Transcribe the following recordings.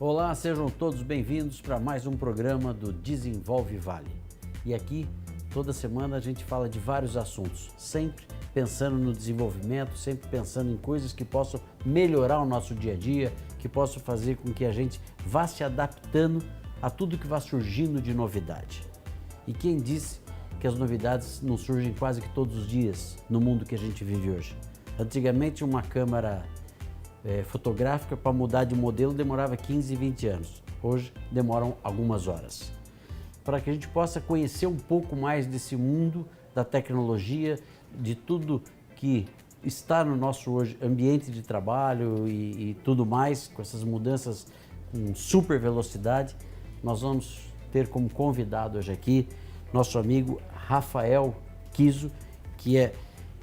Olá, sejam todos bem-vindos para mais um programa do Desenvolve Vale. E aqui, toda semana, a gente fala de vários assuntos, sempre pensando no desenvolvimento, sempre pensando em coisas que possam melhorar o nosso dia a dia, que possam fazer com que a gente vá se adaptando a tudo que vá surgindo de novidade. E quem disse que as novidades não surgem quase que todos os dias no mundo que a gente vive hoje? Antigamente, uma câmera fotográfica para mudar de modelo demorava 15, 20 anos. Hoje demoram algumas horas. Para que a gente possa conhecer um pouco mais desse mundo da tecnologia, de tudo que está no nosso hoje ambiente de trabalho e tudo mais, com essas mudanças com super velocidade, nós vamos ter como convidado hoje aqui nosso amigo Rafael Kiso, que é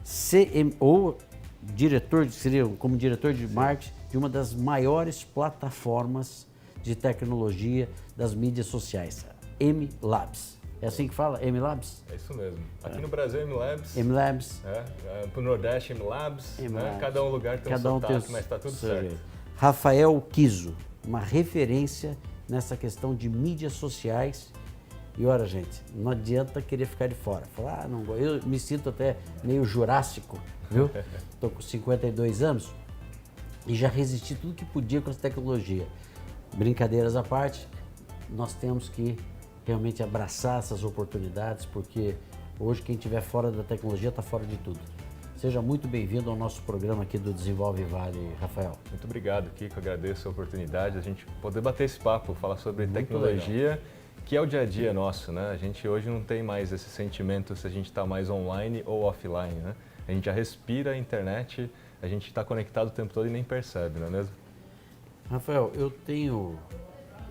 CMO, seria como diretor de marketing de uma das maiores plataformas de tecnologia das mídias sociais, MLabs. É assim que fala? MLabs? É isso mesmo. Aqui no Brasil, MLabs. MLabs. Pro Nordeste, MLabs. Né? Cada um lugar tem um sotaque, mas está tudo certo. Rafael Kiso, uma referência nessa questão de mídias sociais. E olha, gente, não adianta querer ficar de fora. Falar, não, eu me sinto até meio jurássico, viu? Estou com 52 anos e já resisti tudo que podia com essa tecnologia. Brincadeiras à parte, nós temos que realmente abraçar essas oportunidades, porque hoje quem estiver fora da tecnologia está fora de tudo. Seja muito bem-vindo ao nosso programa aqui do Desenvolve Vale, Rafael. Muito obrigado, Kiko. Agradeço a oportunidade de a gente poder bater esse papo, falar sobre tecnologia, legal, que é o dia a dia nosso, né? A gente hoje não tem mais esse sentimento se a gente está mais online ou offline, né? A gente já respira a internet, a gente está conectado o tempo todo e nem percebe, não é mesmo? Rafael, eu tenho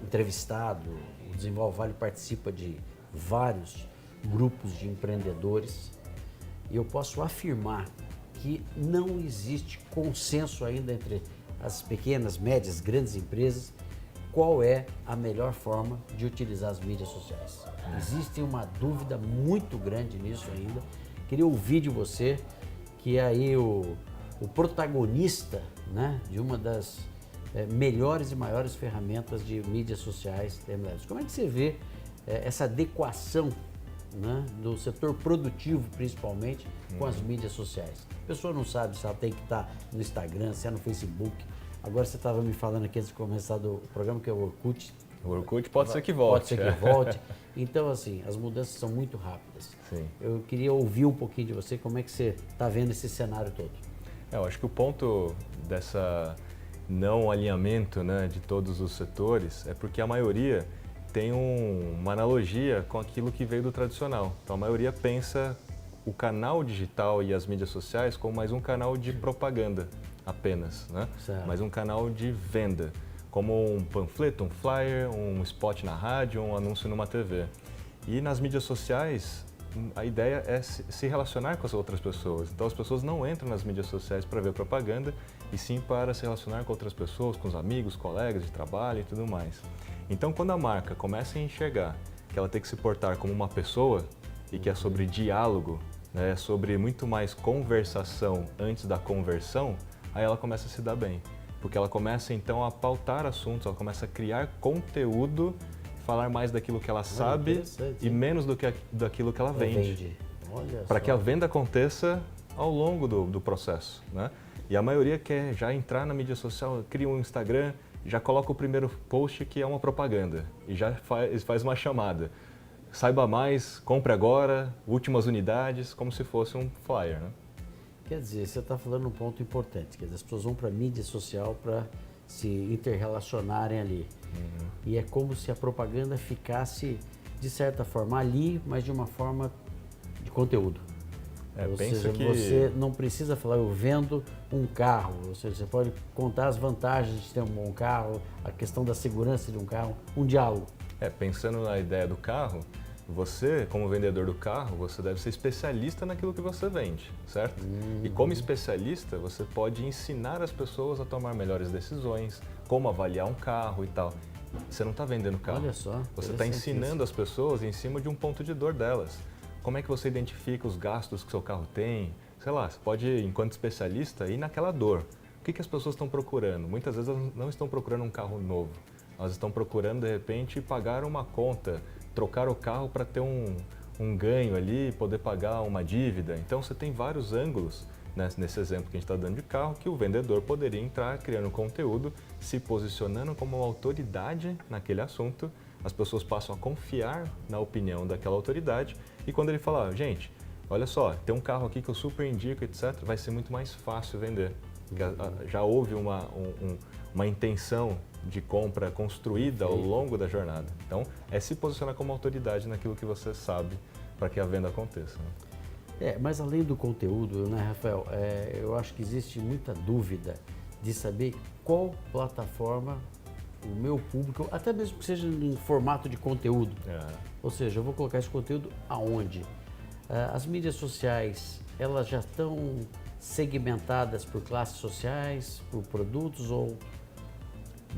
entrevistado, o Desenvolve Vale participa de vários grupos de empreendedores e eu posso afirmar que não existe consenso ainda entre as pequenas, médias, grandes empresas qual é a melhor forma de utilizar as mídias sociais. Existe uma dúvida muito grande nisso ainda. Queria ouvir de você, que é aí o protagonista, né, de uma das melhores e maiores ferramentas de mídias sociais da MLabs. Como é que você vê essa adequação, né, do setor produtivo, principalmente, com as mídias sociais? A pessoa não sabe se ela tem que estar no Instagram, se é no Facebook. Agora você estava me falando aqui antes de começar do programa que é o Orkut. O Orkut pode ser que volte. Pode ser que volte. Então, assim, as mudanças são muito rápidas. Sim. Eu queria ouvir um pouquinho de você, como é que você está vendo esse cenário todo? Eu acho que o ponto dessa não alinhamento, né, de todos os setores é porque a maioria tem uma analogia com aquilo que veio do tradicional. Então a maioria pensa o canal digital e as mídias sociais como mais um canal de propaganda apenas, né? Mais um canal de venda, como um panfleto, um flyer, um spot na rádio, um anúncio numa TV. E nas mídias sociais, a ideia é se relacionar com as outras pessoas. Então as pessoas não entram nas mídias sociais para ver propaganda, e sim para se relacionar com outras pessoas, com os amigos, colegas de trabalho e tudo mais. Então quando a marca começa a enxergar que ela tem que se portar como uma pessoa e que é sobre diálogo, né, é sobre muito mais conversação antes da conversão, aí ela começa a se dar bem. Porque ela começa então a pautar assuntos, ela começa a criar conteúdo, falar mais daquilo que ela sabe e menos daquilo que ela vende. Para que a venda aconteça ao longo do processo, né? E a maioria quer já entrar na mídia social, cria um Instagram, já coloca o primeiro post que é uma propaganda e já faz uma chamada. Saiba mais, compre agora, últimas unidades, como se fosse um flyer, né? Quer dizer, você está falando um ponto importante, quer dizer, as pessoas vão para a mídia social para se interrelacionarem ali. E é como se a propaganda ficasse, de certa forma, ali, mas de uma forma de conteúdo. Ou seja, você não precisa falar, eu vendo um carro, ou seja, você pode contar as vantagens de ter um bom carro, a questão da segurança de um carro, um diálogo. Pensando na ideia do carro, você, como vendedor do carro, você deve ser especialista naquilo que você vende, certo? E como especialista, você pode ensinar as pessoas a tomar melhores decisões, como avaliar um carro e tal. Você não está vendendo carro. Olha só. Você está ensinando as pessoas em cima de um ponto de dor delas. Como é que você identifica os gastos que seu carro tem? Sei lá, você pode, enquanto especialista, ir naquela dor. O que as pessoas estão procurando? Muitas vezes elas não estão procurando um carro novo. elas estão procurando de repente pagar uma conta, trocar o carro para ter um ganho ali, poder pagar uma dívida. Então você tem vários ângulos, né, nesse exemplo que a gente está dando de carro, que o vendedor poderia entrar criando conteúdo, se posicionando como uma autoridade naquele assunto. As pessoas passam a confiar na opinião daquela autoridade e quando ele falar, gente, olha só, tem um carro aqui que eu super indico, etc., vai ser muito mais fácil vender. Já houve uma intenção de compra construída ao longo da jornada. Então, é se posicionar como autoridade naquilo que você sabe para que a venda aconteça. Né? Mas além do conteúdo, né, Rafael, eu acho que existe muita dúvida de saber qual plataforma o meu público, até mesmo que seja em formato de conteúdo. Ou seja, eu vou colocar esse conteúdo aonde? As mídias sociais, elas já estão segmentadas por classes sociais, por produtos ou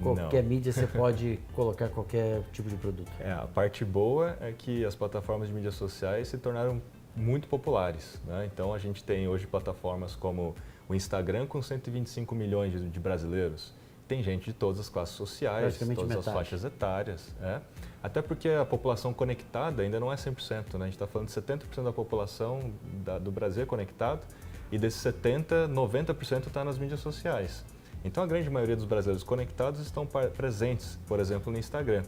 qualquer mídia você pode colocar qualquer tipo de produto? A parte boa é que as plataformas de mídias sociais se tornaram muito populares. Né? Então a gente tem hoje plataformas como o Instagram com 125 milhões de brasileiros. Tem gente de todas as classes sociais, todas as faixas etárias. Até porque a população conectada ainda não é 100%. Né? A gente está falando de 70% da população do Brasil é conectado e desses 70%, 90% está nas mídias sociais. Então a grande maioria dos brasileiros conectados estão presentes, por exemplo, no Instagram.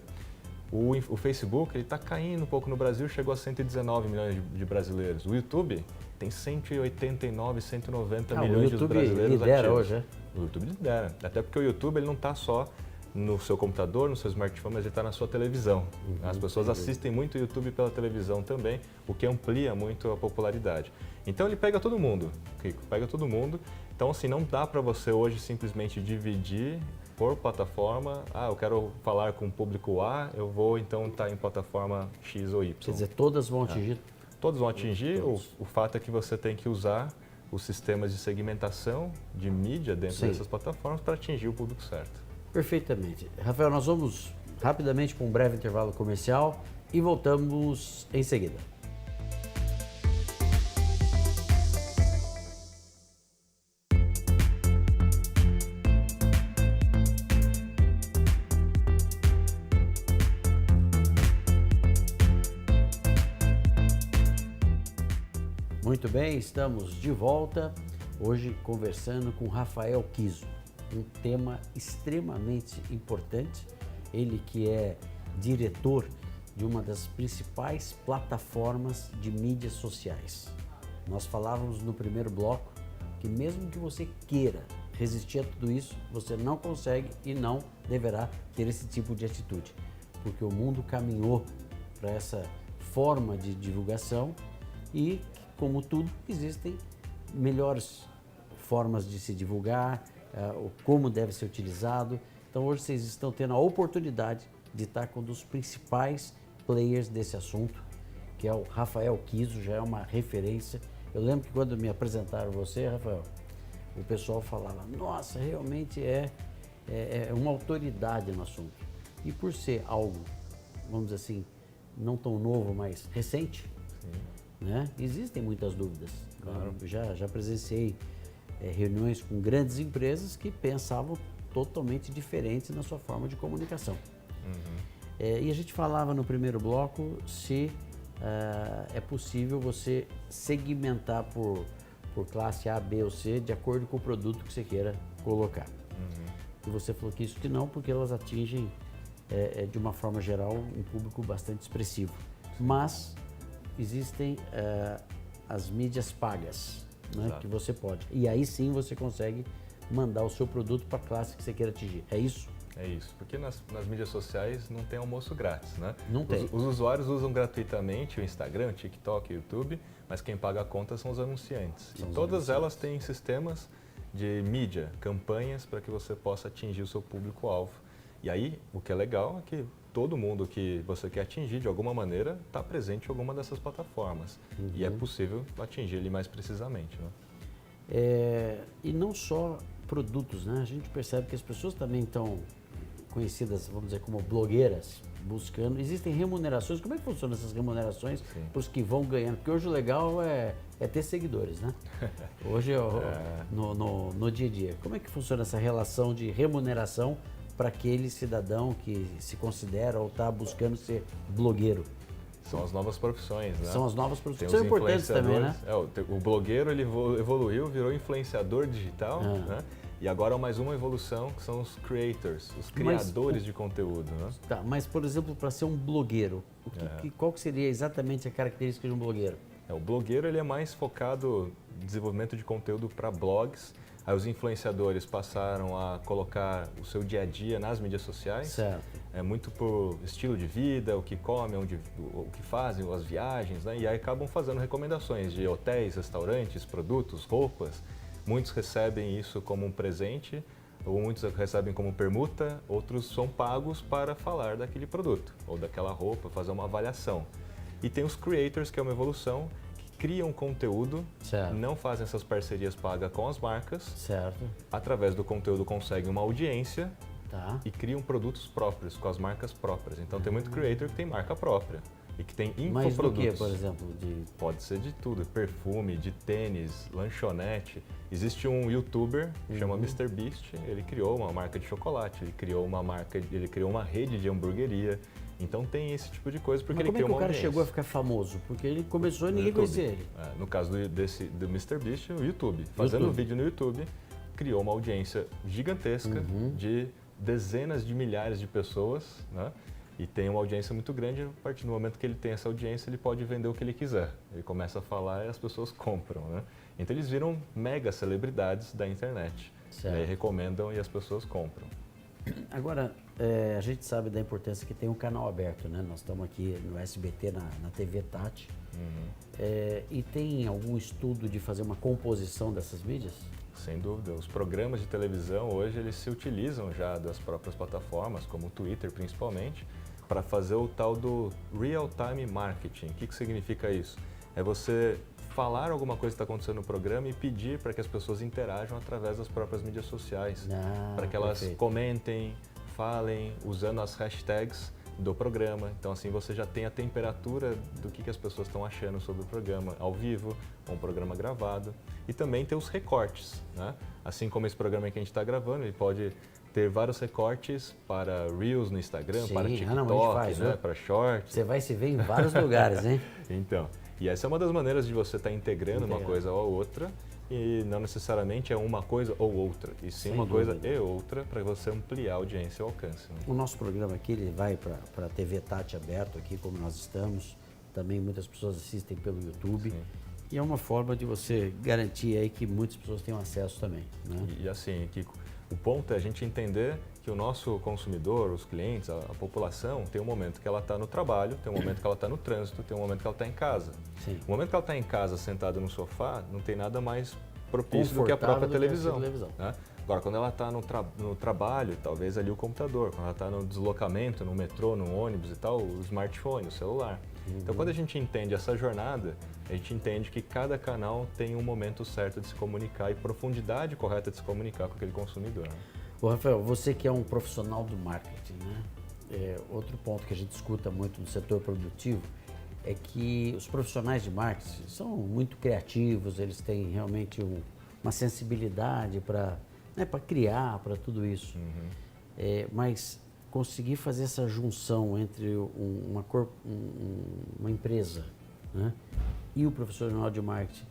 O Facebook está caindo um pouco no Brasil, chegou a 119 milhões de brasileiros. O YouTube tem 189, 190 milhões de brasileiros lidera ativos. Hoje, é? O YouTube lidera, até porque o YouTube ele não está só no seu computador, no seu smartphone, mas ele está na sua televisão. As pessoas assistem muito o YouTube pela televisão também, o que amplia muito a popularidade. Então ele pega todo mundo, Kiko, pega todo mundo. Então assim, não dá para você hoje simplesmente dividir por plataforma. Eu quero falar com o público A, eu vou então estar em plataforma X ou Y. Quer dizer, todas vão atingir? Todos vão atingir, o fato é que você tem que usar os sistemas de segmentação de mídia dentro dessas plataformas para atingir o público certo. Perfeitamente. Rafael, nós vamos rapidamente para um breve intervalo comercial e voltamos em seguida. Muito bem, estamos de volta, hoje conversando com Rafael Kiso, um tema extremamente importante, ele que é diretor de uma das principais plataformas de mídias sociais. Nós falávamos no primeiro bloco que mesmo que você queira resistir a tudo isso, você não consegue e não deverá ter esse tipo de atitude, porque o mundo caminhou para essa forma de divulgação e, como tudo, existem melhores formas de se divulgar, como deve ser utilizado. Então hoje vocês estão tendo a oportunidade de estar com um dos principais players desse assunto, que é o Rafael Kiso, já é uma referência. Eu lembro que quando me apresentaram você, Rafael, o pessoal falava, nossa, realmente é uma autoridade no assunto. E por ser algo, vamos dizer assim, não tão novo, mas recente, né? Existem muitas dúvidas. Claro. Já presenciei reuniões com grandes empresas que pensavam totalmente diferentes na sua forma de comunicação. E a gente falava no primeiro bloco se é possível você segmentar por classe A, B ou C de acordo com o produto que você queira colocar. E você falou que isso que não, porque elas atingem de uma forma geral um público bastante expressivo. Mas existem as mídias pagas, né, que você pode. E aí sim você consegue mandar o seu produto para a classe que você queira atingir. É isso? É isso, porque nas mídias sociais não tem almoço grátis, né? Não tem. Os usuários usam gratuitamente o Instagram, o TikTok, o YouTube, mas quem paga a conta são os anunciantes. E todas elas têm sistemas de mídia, campanhas para que você possa atingir o seu público-alvo. E aí, o que é legal é que todo mundo que você quer atingir de alguma maneira está presente em alguma dessas plataformas. E é possível atingir ele mais precisamente. Né? E não só produtos, né? A gente percebe que as pessoas também estão conhecidas, vamos dizer, como blogueiras, buscando. Existem remunerações. Como é que funcionam essas remunerações para os que vão ganhando? Porque hoje o legal é ter seguidores, né? Hoje no dia a dia. Como é que funciona essa relação de remuneração para aquele cidadão que se considera ou está buscando ser blogueiro. São as novas profissões, né? São as novas profissões. Tem São os importantes também, né? O blogueiro ele evoluiu, virou influenciador digital, né? E agora mais uma evolução que são os creators, os criadores de conteúdo, né? Tá, mas por exemplo, para ser um blogueiro, qual que seria exatamente a característica de um blogueiro? O blogueiro ele é mais focado no desenvolvimento de conteúdo para blogs. Aí os influenciadores passaram a colocar o seu dia a dia nas mídias sociais. Certo. É muito por estilo de vida, o que comem, o que fazem, as viagens, né? E aí acabam fazendo recomendações de hotéis, restaurantes, produtos, roupas. Muitos recebem isso como um presente, ou muitos recebem como permuta, outros são pagos para falar daquele produto ou daquela roupa, fazer uma avaliação. E tem os creators, que é uma evolução, que criam conteúdo, certo, não fazem essas parcerias pagas com as marcas, certo, através do conteúdo conseguem uma audiência, tá, e criam produtos próprios, com as marcas próprias. Então tem muito creator que tem marca própria e que tem infoprodutos. Mas do que, por exemplo? Pode ser de tudo, perfume, de tênis, lanchonete. Existe um youtuber que chama MrBeast, ele criou uma marca de chocolate, ele criou uma rede de hamburgueria. Então tem esse tipo de coisa, porque Mas ele criou uma como é que o cara audiência. chegou a ficar famoso? Porque ele começou e ninguém conhecia ele. No caso do MrBeast, o YouTube. Fazendo vídeo no YouTube, criou uma audiência gigantesca de dezenas de milhares de pessoas, né? E tem uma audiência muito grande. A partir do momento que ele tem essa audiência, ele pode vender o que ele quiser. Ele começa a falar e as pessoas compram, né? Então eles viram mega celebridades da internet. Certo. E aí recomendam e as pessoas compram. Agora, a gente sabe da importância que tem um canal aberto, né? Nós estamos aqui no SBT, na TV Tati. E tem algum estudo de fazer uma composição dessas mídias? Sem dúvida. Os programas de televisão hoje eles se utilizam já das próprias plataformas, como o Twitter principalmente, para fazer o tal do real-time marketing. O que significa isso? É você falar alguma coisa que está acontecendo no programa e pedir para que as pessoas interajam através das próprias mídias sociais, para que elas comentem, falem, usando as hashtags do programa. Então assim você já tem a temperatura do que as pessoas estão achando sobre o programa ao vivo, ou um programa gravado. E também tem os recortes, né? Assim como esse programa que a gente está gravando, ele pode ter vários recortes para Reels no Instagram, para TikTok, né? Para Shorts. Você vai se ver em vários lugares, hein? Então, e essa é uma das maneiras de você estar integrando uma coisa ou outra, e não necessariamente é uma coisa ou outra, e sim uma coisa e outra para você ampliar a audiência e o alcance. Né? O nosso programa aqui ele vai para a TV Tati aberto aqui, como nós estamos. Também muitas pessoas assistem pelo YouTube. Sim. E é uma forma de você garantir aí que muitas pessoas tenham acesso também. Né? E assim, Kiko, o ponto é a gente entender que o nosso consumidor, os clientes, a população, tem um momento que ela está no trabalho, tem um momento que ela está no trânsito, tem um momento que ela está em casa. Sim. O momento que ela está em casa, sentada no sofá, não tem nada mais propício do que a própria televisão. Né? Agora, quando ela está no trabalho, talvez ali o computador. Quando ela está no deslocamento, no metrô, no ônibus e tal, o smartphone, o celular. Então, quando a gente entende essa jornada, a gente entende que cada canal tem um momento certo de se comunicar e profundidade correta de se comunicar com aquele consumidor. Né? Ô, Rafael, você que é um profissional do marketing, né? Outro ponto que a gente escuta muito no setor produtivo é que os profissionais de marketing são muito criativos, eles têm realmente uma sensibilidade para criar, para tudo isso. Mas conseguir fazer essa junção entre uma empresa, né, e o profissional de marketing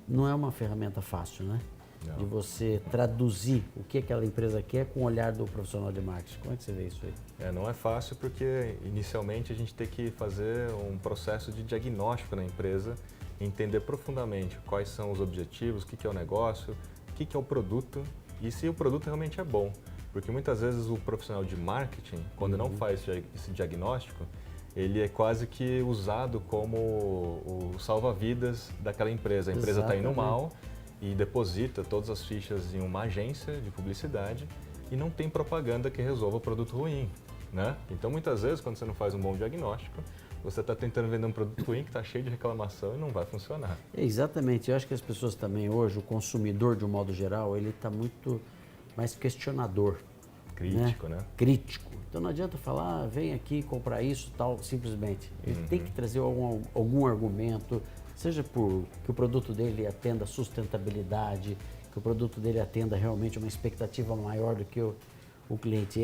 não é uma ferramenta fácil, né? Não. De você traduzir o que aquela empresa quer com o olhar do profissional de marketing. Como é que você vê isso aí? Não é fácil porque inicialmente a gente tem que fazer um processo de diagnóstico na empresa, entender profundamente quais são os objetivos, o que é o negócio, o que é o produto e se o produto realmente é bom. Porque muitas vezes o profissional de marketing, quando não faz esse diagnóstico, ele é quase que usado como o salva-vidas daquela empresa. A empresa está indo mal e deposita todas as fichas em uma agência de publicidade e não tem propaganda que resolva o produto ruim, né? Então, muitas vezes, quando você não faz um bom diagnóstico, você está tentando vender um produto ruim que está cheio de reclamação e não vai funcionar. Exatamente. Eu acho que as pessoas também hoje, o consumidor de um modo geral, ele está muito mais questionador. Crítico, né? Crítico. Então não adianta falar, vem aqui comprar isso, tal, simplesmente. Ele tem que trazer algum argumento, seja por que o produto dele atenda a sustentabilidade, que o produto dele atenda realmente uma expectativa maior do que o cliente.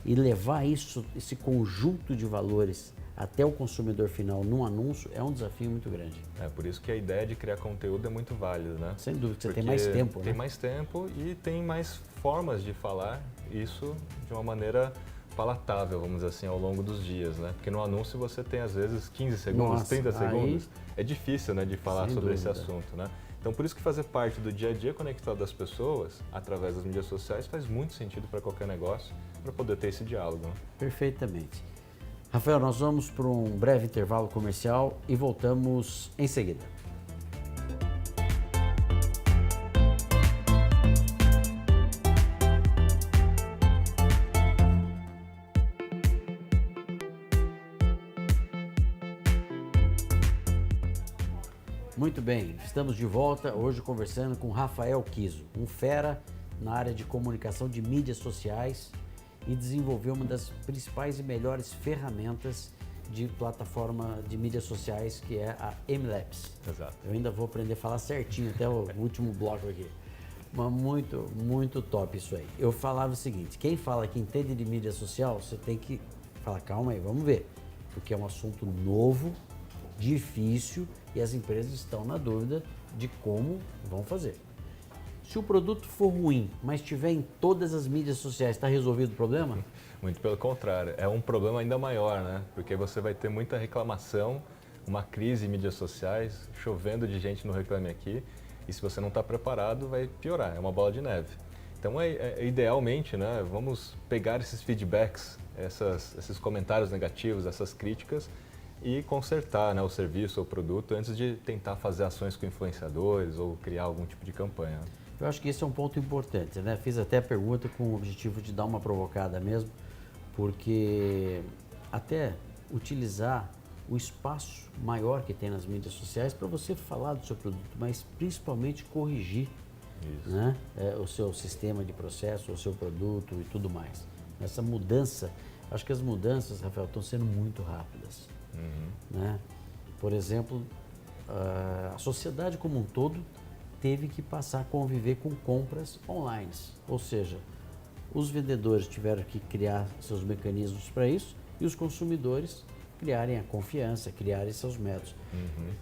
E levar esse conjunto de valores até o consumidor final num anúncio é um desafio muito grande. É por isso que a ideia de criar conteúdo é muito válida, né? Sem dúvida, você Porque tem mais tempo, tem né? mais tempo e tem mais formas de falar isso de uma maneira palatável, vamos dizer assim, ao longo dos dias, né? Porque no anúncio você tem às vezes 15 segundos, Nossa, 30 segundos. aí... É difícil, né, de falar Sem sobre esse dúvida. assunto, né? Então por isso que fazer parte do dia a dia conectado das pessoas através das mídias sociais faz muito sentido para qualquer negócio, para poder ter esse diálogo, né? Perfeitamente. Rafael, nós vamos para um breve intervalo comercial e voltamos em seguida. Muito bem, estamos de volta hoje conversando com Rafael Kiso, um fera na área de comunicação de mídias sociais e desenvolveu uma das principais e melhores ferramentas de plataforma de mídias sociais, que é a MLabs. Exato. Eu ainda vou aprender a falar certinho até o último bloco aqui. Mas muito, muito top isso aí. Eu falava o seguinte, quem fala que entende de mídia social, você tem que falar, calma aí, vamos ver. Porque é um assunto novo, difícil e as empresas estão na dúvida de como vão fazer. Se o produto for ruim, mas estiver em todas as mídias sociais, está resolvido o problema? Muito pelo contrário, é um problema ainda maior, né? Porque você vai ter muita reclamação, uma crise em mídias sociais, chovendo de gente no Reclame Aqui, e se você não está preparado, vai piorar, é uma bola de neve. Então, idealmente, né, vamos pegar esses feedbacks, esses comentários negativos, essas críticas, e consertar, né, o serviço ou o produto antes de tentar fazer ações com influenciadores ou criar algum tipo de campanha. Eu acho que esse é um ponto importante, né? Fiz até a pergunta com o objetivo de dar uma provocada mesmo, porque até utilizar o espaço maior que tem nas mídias sociais para você falar do seu produto, mas principalmente corrigir, né, o seu sistema de processo, o seu produto e tudo mais. Essa mudança, acho que as mudanças, Rafael, estão sendo muito rápidas. Né? Por exemplo, a sociedade como um todo teve que passar a conviver com compras online, ou seja, os vendedores tiveram que criar seus mecanismos para isso e os consumidores criarem a confiança, criarem seus métodos.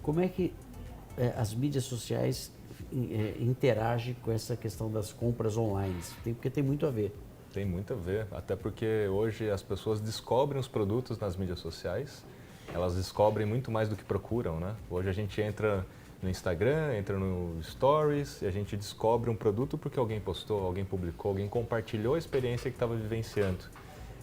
Como é que as mídias sociais interagem com essa questão das compras online? Porque tem muito a ver. Tem muito a ver, até porque hoje as pessoas descobrem os produtos nas mídias sociais, elas descobrem muito mais do que procuram, né? Hoje a gente entra no Instagram, entra no Stories e a gente descobre um produto porque alguém postou, alguém publicou, alguém compartilhou a experiência que estava vivenciando.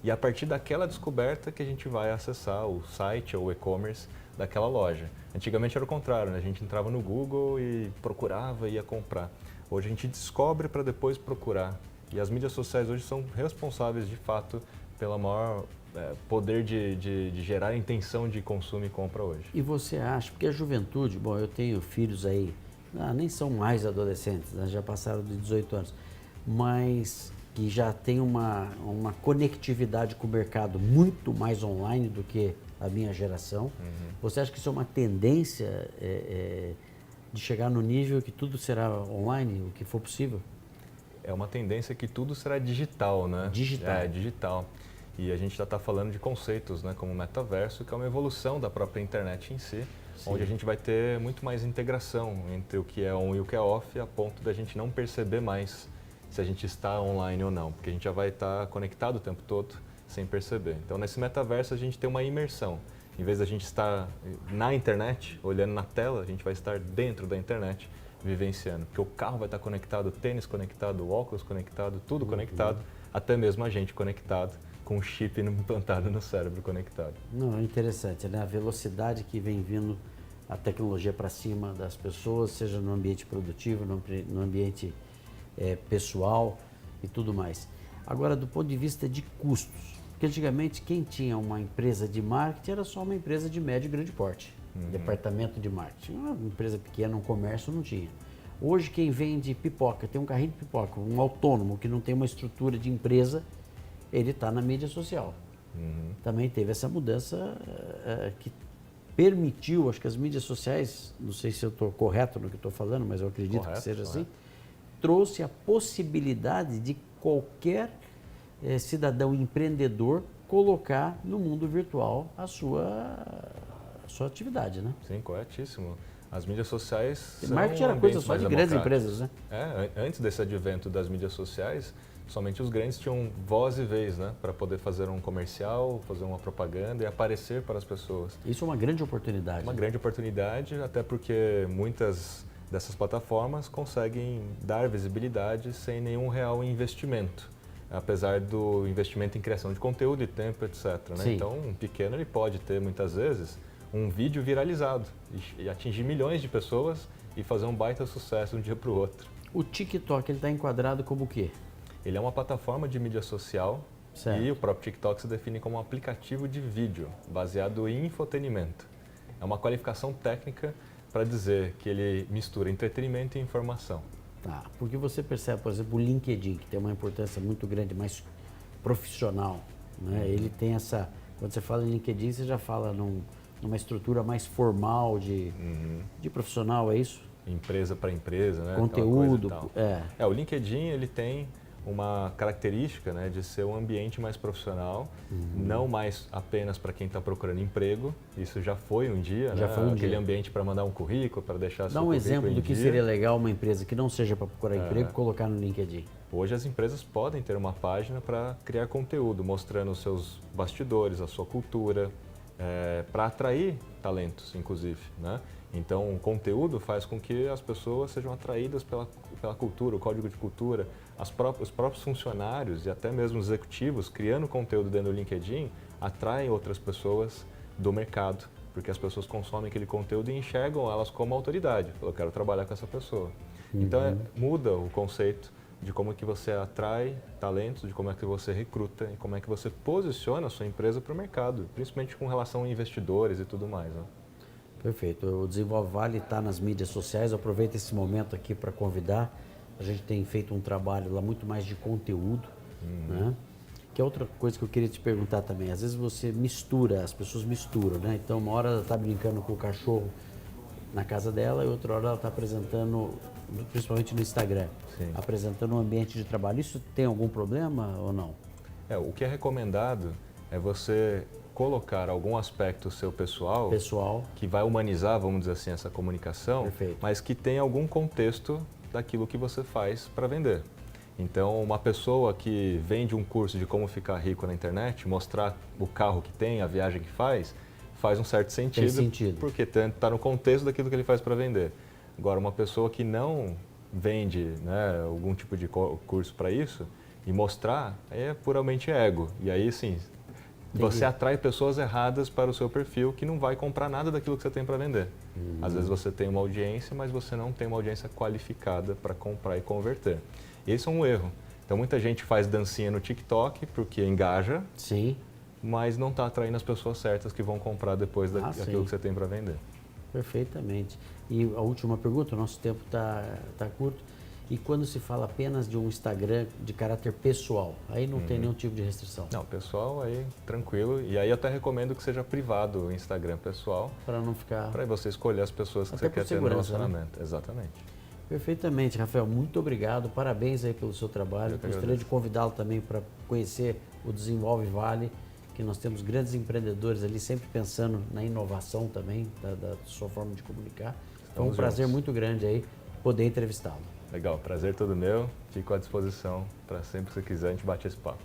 E a partir daquela descoberta que a gente vai acessar o site ou o e-commerce daquela loja. Antigamente era o contrário, né? A gente entrava no Google e procurava e ia comprar. Hoje a gente descobre para depois procurar. E as mídias sociais hoje são responsáveis, de fato, pela maior poder de gerar intenção de consumo e compra hoje. E você acha, porque a juventude, bom, eu tenho filhos aí, nem são mais adolescentes, né, já passaram de 18 anos, mas que já tem uma conectividade com o mercado muito mais online do que a minha geração. Você acha que isso é uma tendência de chegar no nível que tudo será online, o que for possível? É uma tendência que tudo será digital, né? Digital. É, digital. E a gente já está falando de conceitos, né, como o metaverso, que é uma evolução da própria internet em si, onde a gente vai ter muito mais integração entre o que é on e o que é off, a ponto da gente não perceber mais se a gente está online ou não, porque a gente já vai estar conectado o tempo todo sem perceber. Então, nesse metaverso, a gente tem uma imersão. Em vez da gente estar na internet, olhando na tela, a gente vai estar dentro da internet, vivenciando. Porque o carro vai estar conectado, o tênis conectado, o óculos conectado, tudo conectado, até mesmo a gente conectado, com um chip implantado no cérebro conectado. Não, é interessante, né? A velocidade que vem vindo a tecnologia para cima das pessoas, seja no ambiente produtivo, no ambiente pessoal e tudo mais. Agora, do ponto de vista de custos, porque antigamente quem tinha uma empresa de marketing era só uma empresa de médio e grande porte, departamento de marketing. Uma empresa pequena, um comércio não tinha. Hoje quem vende pipoca, tem um carrinho de pipoca, um autônomo que não tem uma estrutura de empresa, ele está na mídia social. Também teve essa mudança que permitiu, acho que as mídias sociais, não sei se eu estou correto no que estou falando, mas eu acredito que seja assim, trouxe a possibilidade de qualquer cidadão empreendedor colocar no mundo virtual a sua atividade, né? Sim, corretíssimo. As mídias sociais são marketing era coisa ambientes só mais de grandes democráticos. empresas, né? Antes desse advento das mídias sociais, somente os grandes tinham voz e vez, né? Para poder fazer um comercial, fazer uma propaganda e aparecer para as pessoas. Isso é uma grande oportunidade. Uma né? grande oportunidade, até porque muitas dessas plataformas conseguem dar visibilidade sem nenhum real investimento, apesar do investimento em criação de conteúdo e tempo, etc. Né? Sim. Então, um pequeno ele pode ter, muitas vezes, um vídeo viralizado e atingir milhões de pessoas e fazer um baita sucesso de um dia para o outro. O TikTok está enquadrado como o quê? Ele é uma plataforma de mídia social Certo. e o próprio TikTok se define como um aplicativo de vídeo baseado em infotenimento. É uma qualificação técnica para dizer que ele mistura entretenimento e informação. Tá, porque você percebe, por exemplo, o LinkedIn, que tem uma importância muito grande, mais profissional, né? Ele tem essa... Quando você fala em LinkedIn, você já fala numa estrutura mais formal de profissional, é isso? Empresa para empresa, né? Conteúdo, Aquela coisa e tal. O LinkedIn ele tem uma característica, né, de ser um ambiente mais profissional, não mais apenas para quem está procurando emprego. Isso já foi um dia, Já né? foi um Aquele dia. ambiente para mandar um currículo, para deixar Dá seu um currículo exemplo em do que dia. seria legal uma empresa que não seja para procurar emprego colocar no LinkedIn. Hoje as empresas podem ter uma página para criar conteúdo, mostrando os seus bastidores, a sua cultura, para atrair talentos, inclusive, né? Então, o conteúdo faz com que as pessoas sejam atraídas pela cultura, o código de cultura. Os próprios funcionários e até mesmo os executivos, criando conteúdo dentro do LinkedIn, atraem outras pessoas do mercado, porque as pessoas consomem aquele conteúdo e enxergam elas como autoridade. Eu quero trabalhar com essa pessoa. Então, muda o conceito de como é que você atrai talentos, de como é que você recruta e como é que você posiciona a sua empresa para o mercado, principalmente com relação a investidores e tudo mais, né? Perfeito. O Desenvolve Vale está nas mídias sociais. Eu aproveito esse momento aqui para convidar. A gente tem feito um trabalho lá muito mais de conteúdo, né? Que é outra coisa que eu queria te perguntar também. Às vezes você mistura, as pessoas misturam, né? Então, uma hora ela está brincando com o cachorro na casa dela e outra hora ela está apresentando, principalmente no Instagram, Sim. apresentando um ambiente de trabalho. Isso tem algum problema ou não? O que é recomendado é você colocar algum aspecto seu pessoal que vai humanizar, vamos dizer assim, essa comunicação, Perfeito. mas que tem algum contexto daquilo que você faz para vender. Então, uma pessoa que vende um curso de como ficar rico na internet, mostrar o carro que tem, a viagem que faz um certo sentido, Tem sentido. porque está no contexto daquilo que ele faz para vender. Agora, uma pessoa que não vende, né, algum tipo de curso para isso e mostrar, é puramente ego. E aí, sim, você atrai pessoas erradas para o seu perfil que não vai comprar nada daquilo que você tem para vender. Às vezes você tem uma audiência, mas você não tem uma audiência qualificada para comprar e converter. Esse é um erro. Então muita gente faz dancinha no TikTok porque engaja, Sim. mas não está atraindo as pessoas certas que vão comprar depois daquilo que você tem para vender. Perfeitamente. E a última pergunta, o nosso tempo está curto. E quando se fala apenas de um Instagram de caráter pessoal, aí não tem nenhum tipo de restrição? Não, pessoal, aí tranquilo. E aí eu até recomendo que seja privado o Instagram pessoal. Para não ficar... Para você escolher as pessoas que Até você quer ter no relacionamento. Né? Exatamente. Perfeitamente, Rafael. Muito obrigado. Parabéns aí pelo seu trabalho. Eu que Gostaria agradeço. de convidá-lo também para conhecer o Desenvolve Vale, que nós temos grandes empreendedores ali, sempre pensando na inovação também, da sua forma de comunicar. Então, um prazer muito grande aí poder entrevistá-lo. Legal, prazer todo meu. Fico à disposição para sempre que você quiser a gente bate esse papo.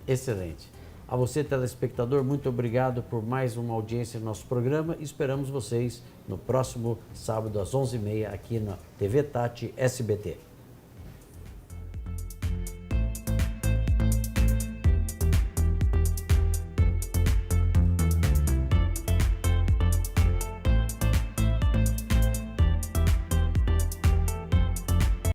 Excelente. A você, telespectador, muito obrigado por mais uma audiência no nosso programa. Esperamos vocês no próximo sábado às 11h30 aqui na TV Tati SBT.